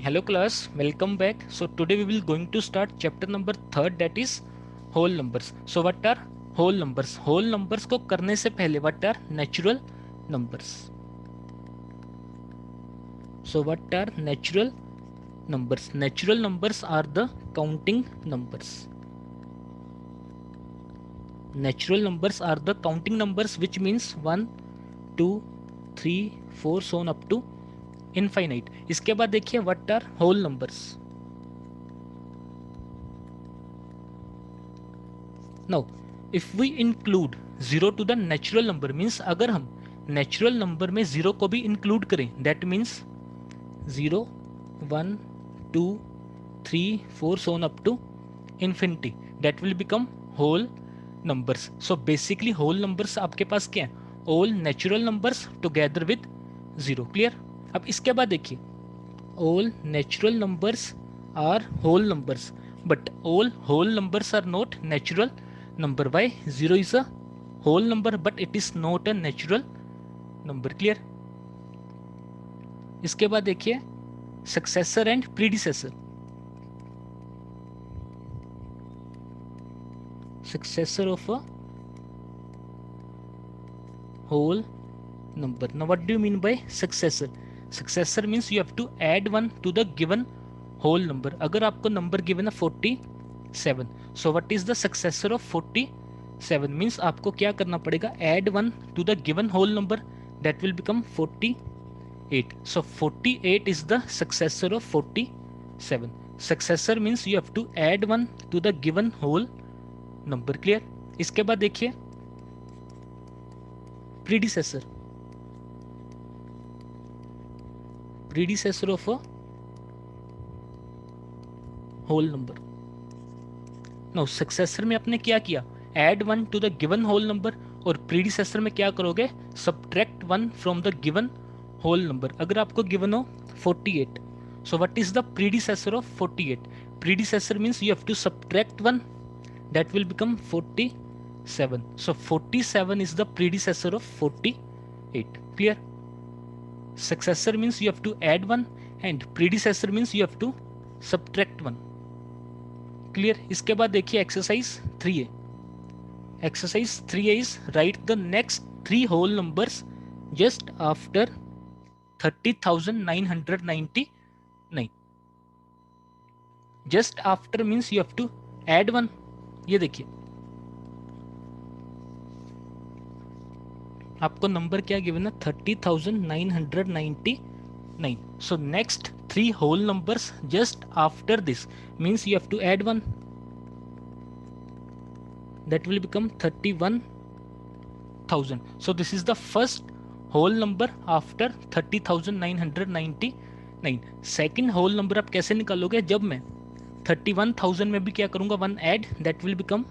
Hello class, welcome back. So today we will going to start chapter number third, that is whole numbers. So what are whole numbers? Whole numbers को करने से पहले what are natural numbers? So what are natural numbers? Natural numbers are the counting numbers. Natural numbers are the counting numbers, which means 1, 2, 3, 4 so on up to infinite. इसके बाद देखिए what are whole numbers. Now, if we include zero to the natural number, means अगर हम natural number में zero को भी include करें, that means 0, 1, 2, 3, 4 so on up to infinity, that will become whole numbers. So basically whole numbers आपके पास क्या है? All natural numbers together with zero. Clear? अब इसके बाद देखिए, all natural numbers are whole numbers, but all whole numbers are not natural number. Why? 0 is a whole number but it is not a natural number. Clear? इसके बाद देखिए successor and predecessor. Successor of a whole number. Now what do you mean by successor? Successor means you have to add one to the given whole number. अगर आपको number given है 47, so what is the successor of 47? means आपको क्या करना पड़ेगा? add one to the given whole number, that will become 48. So 48 is the successor of 47. Successor means you have to add one to the given whole number. Clear? इसके बाद देखिए predecessor. Predecessor of a whole number. Now successor में आपने क्या किया? add one to the given whole number, और predecessor में क्या करोगे? subtract one from the given whole number. अगर आपको given हो 48, so what is the predecessor of 48? Predecessor means you have to subtract one, that will become 47. So 47 is the predecessor of 48. Clear? Successor means you have to add one and predecessor means you have to subtract one. Clear? इसके बाद देखिए exercise 3A. Exercise 3A is write the next 3 whole numbers just after 30,999. Just after means you have to add one. ये देखिए आपको number क्या given है? 30,999. So next 3 whole numbers just after this means you have to add one, that will become 31,000. So this is the first whole number after 30,999. second whole number आप कैसे निकालोगे? जब मैं 31,000 में भी क्या करूंगा? 1 add, that will become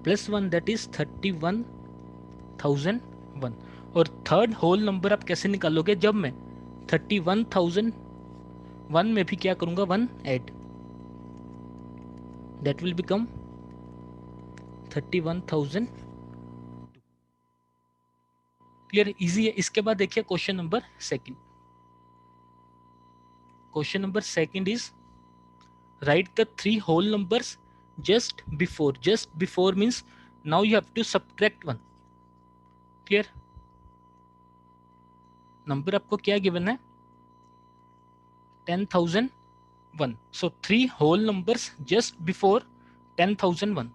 plus 1, that is 31,001. और थर्ड होल नंबर आप कैसे निकालोगे? जब मैं 31,001 में भी क्या करूंगा? 1 add, that will become 31,000. Clear? Easy है. इसके बाद देखिए question number second. Question number second is write the 3 whole numbers just before. Just before means now you have to subtract 1. Clear? Number आपको क्या गिवन है? 10,001. So 3 whole numbers just before 10,001.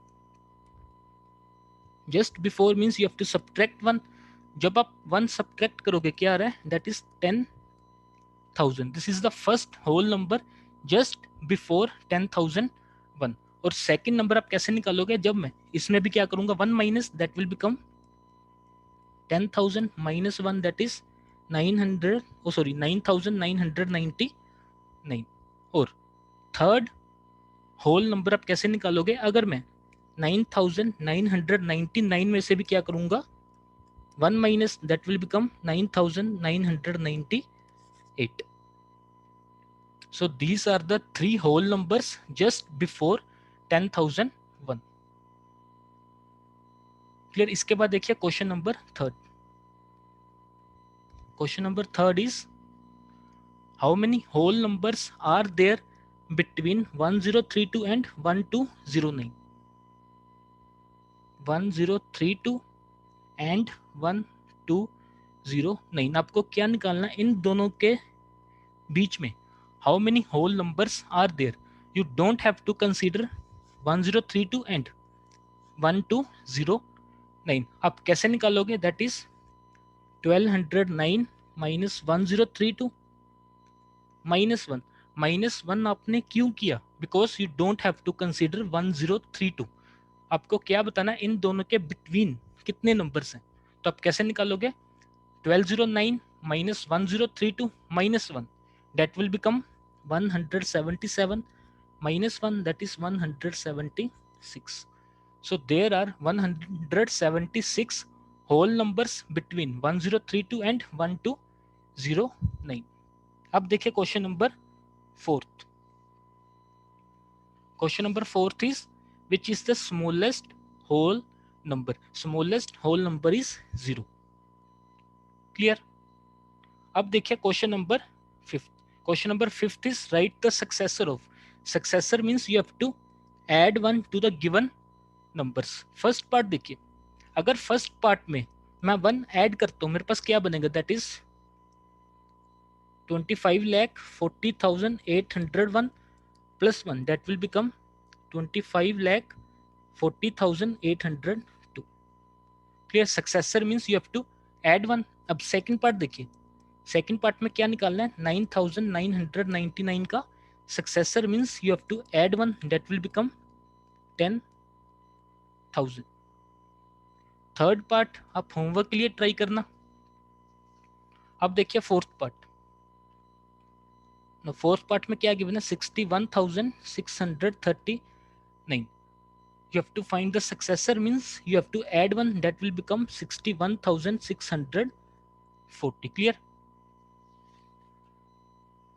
Just before means you have to subtract 1. जब आप 1 subtract करोगे क्या आ रहा है? That is 10,000. This is the first whole number just before 10,001. और सेकंड नंबर आप कैसे निकालोगे? जब मैं इसमें भी क्या करूंगा? 1 minus, that will become 10,000 minus 1, that is 900, oh sorry 9,999. और थर्ड होल नंबर आप कैसे निकालोगे? अगर मैं 9,999 में से भी क्या करूंगा? 1 minus, that will become 9,998. So these are the 3 whole numbers just before 10,001. Clear? इसके बाद देखिए question number third. Question number third is how many whole numbers are there between 1032 and 1209? 1032 and 1209, आपको क्या निकालना है इन दोनों के बीच में? How many whole numbers are there? You don't have to consider 1032 and 1209. आप कैसे निकालोगे? That is 1209 minus 1032 minus 1. Minus 1 आपने क्यों किया? Because you don't have to consider 1032. आपको क्या बताना है इन दोनों के बिटवीन कितने नंबर्स हैं. तो आप कैसे निकालोगे? 1209 minus 1032 minus 1, that will become 177 minus 1, that is 176. So there are 176 whole numbers between 1032 and 1209. अब देखिए question number fourth. Question number fourth is which is the smallest whole number? Smallest whole number is 0. Clear. अब देखिए question number fifth. Question number fifth is write the successor of. Successor means you have to add one to the given numbers. First part देखिए, अगर first part में मैं one add करता हूं मेरे पास क्या बनेगा? That is 25,40,801 plus 1, that will become 25,40,802. Clear. Successor means you have to add one. अब सेकंड पार्ट देखिए, सेकंड पार्ट में क्या निकालना है? 9,999 का successor means you have to add one, that will become 10,000. Third part आप होमवर्क के लिए ट्राई करना. अब देखिए फोर्थ पार्ट. फोर्थ पार्ट में क्या गिवन है? 61,639. you have to find the successor means you have to add one, that will become 61,640. clear.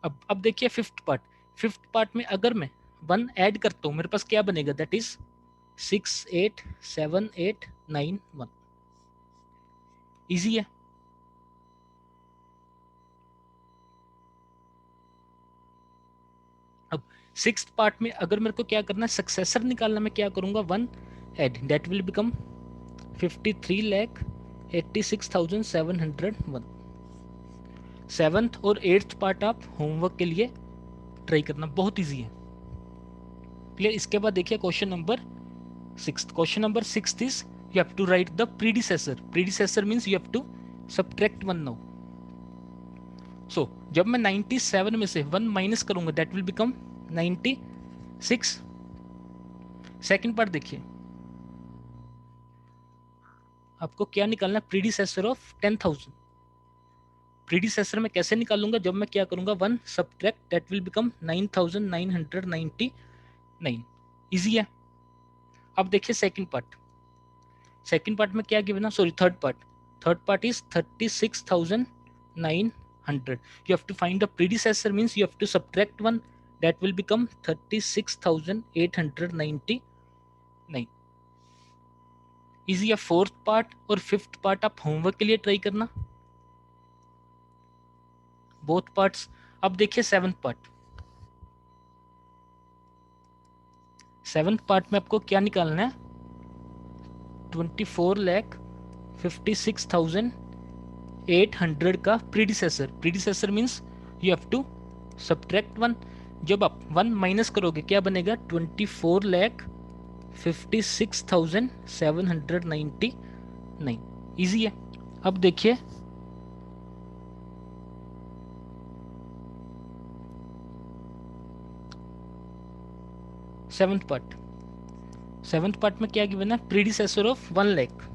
अब देखिए फिफ्थ पार्ट. फिफ्थ पार्ट में अगर मैं वन ऐड करता हूं मेरे पास क्या बनेगा? That is 687891. इजी है. अब सिक्स्थ पार्ट में अगर मेरे को क्या करना है? सक्सेसर निकालना. मैं क्या करूंगा? One add, that will become 53,86,701. Seventh और एट्थ पार्ट आप होमवर्क के लिए ट्राई करना, बहुत इजी है. क्लियर. इसके बाद देखिए question number sixth. Question number sixth is you have to write the predecessor. Predecessor means you have to subtract one now. So जब मैं 97 में से वन माइनस करूंगा that will become 96. Second part देखिए, आपको क्या निकालना है? Predecessor of 10,000. प्रीडिसेसर में कैसे निकालूंगा? जब मैं क्या करूंगा? One subtract, that will become 9,999. Easy है. अब देखिए सेकंड पार्ट. सेकंड पार्ट में क्या गिवन है? Sorry third part. Third part is 36,900. you have to find the predecessor means you have to subtract one, that will become 36,899. Easy है. Fourth part और fifth part आप homework के लिए try करना, both parts. अब देखिए seventh part. Seventh part में आपको क्या निकालना है? 24,56,800 का predecessor. Predecessor means you have to subtract one. जब आप वन माइनस करोगे क्या बनेगा? 24,56,799. इजी है. अब देखिए सेवंथ पार्ट. सेवंथ पार्ट में क्या गिवन है? Predecessor of 1 lakh.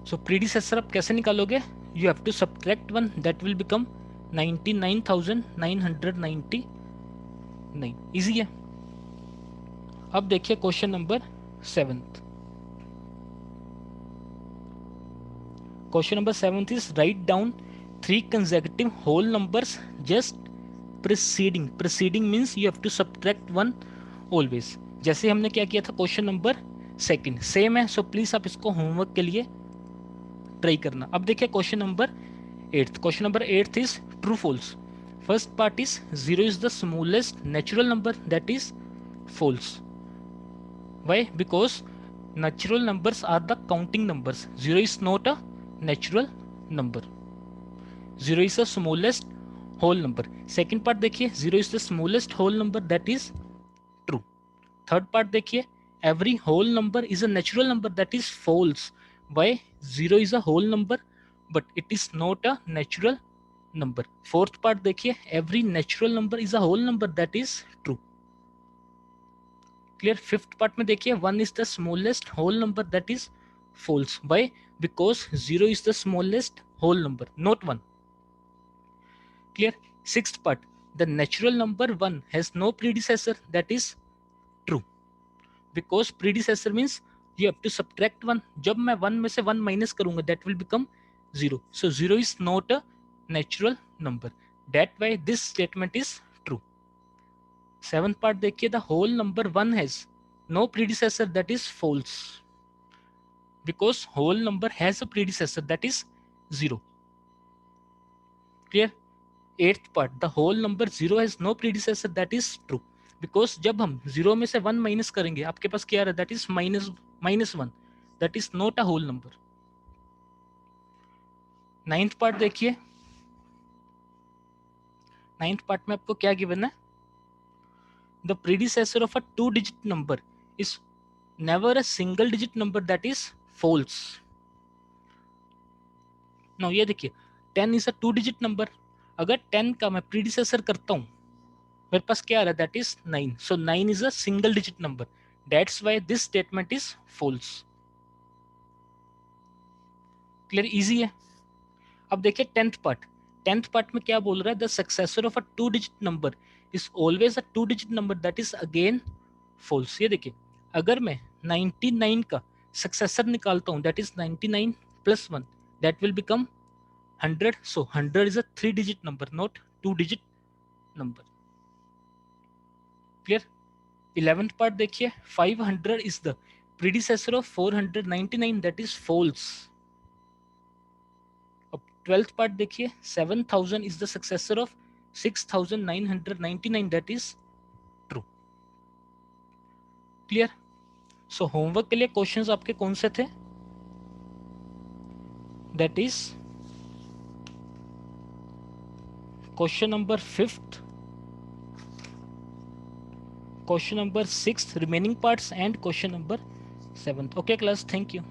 So predecessor आप कैसे निकालोगे? You have to subtract one, that will become 99,999. Easy है. अब देखिए question number seventh. Question number seventh is write down 3 consecutive whole numbers just preceding. preceding means you have to subtract one always. जैसे हमने क्या किया था question number second, same है. So please आप इसको होमवर्क के लिए ट्राई करना. अब देखिए question number eighth. Question number eighth is true false. First part is 0 is the smallest natural number, that is false. Why? Because natural numbers are the counting numbers. 0 is not a natural number. 0 is the smallest whole number. Second part देखिए, 0 is the smallest whole number, that is true. Third part देखिए, every whole number is a natural number, that is false. Why? 0 is a whole number but it is not a natural number. Fourth part देखिए, every natural number is a whole number, that is true. Clear? Fifth part में देखिए, 1 is the smallest whole number, that is false. Why? Because 0 is the smallest whole number, not 1. Clear? Sixth part, the natural number 1 has no predecessor, that is true. Because predecessor means you have to subtract 1. जब मैं 1 में से 1 minus करूंगा, that will become 0. So 0 is not a natural number. That why this statement is true. Seventh part देखिए, the whole number 1 has no predecessor, that is false. Because whole number has a predecessor, that is 0. Clear? Eighth part, the whole number 0 has no predecessor, that is true. Because जब हम 0 में से 1 minus करेंगे, आपके पास क्या आ रहा है, that is minus 1. That is not a whole number. Ninth part देखिए, ninth part में आपको क्या given है, the predecessor of a 2-digit number is never a single digit number, that is false. Now ये देखिए, 10 is a 2-digit number. अगर 10 का मैं predecessor करता हूँ, मेरे पास क्या आ रहा है, that is 9. So 9 is a single digit number. That's why this statement is false. Clear? Easy है. अब देखिए 10th part. 10th part में क्या बोल रहा है, the successor of a 2-digit number is always a 2-digit number, that is again false. ये देखिए, अगर मैं 99 का successor निकालता हूँ, that is 99 plus 1, that will become 100. So 100 is a 3-digit number, not 2-digit number. Clear? 11th part देखिए, 500 is the predecessor of 499, that is false. अब 12th part देखिए, 7000 is the successor of 6999, that is true. Clear? So homework के लिए questions आपके कौन से थे, that is question number 5th, question number 6th, remaining parts, and question number 7th. Okay class, thank you.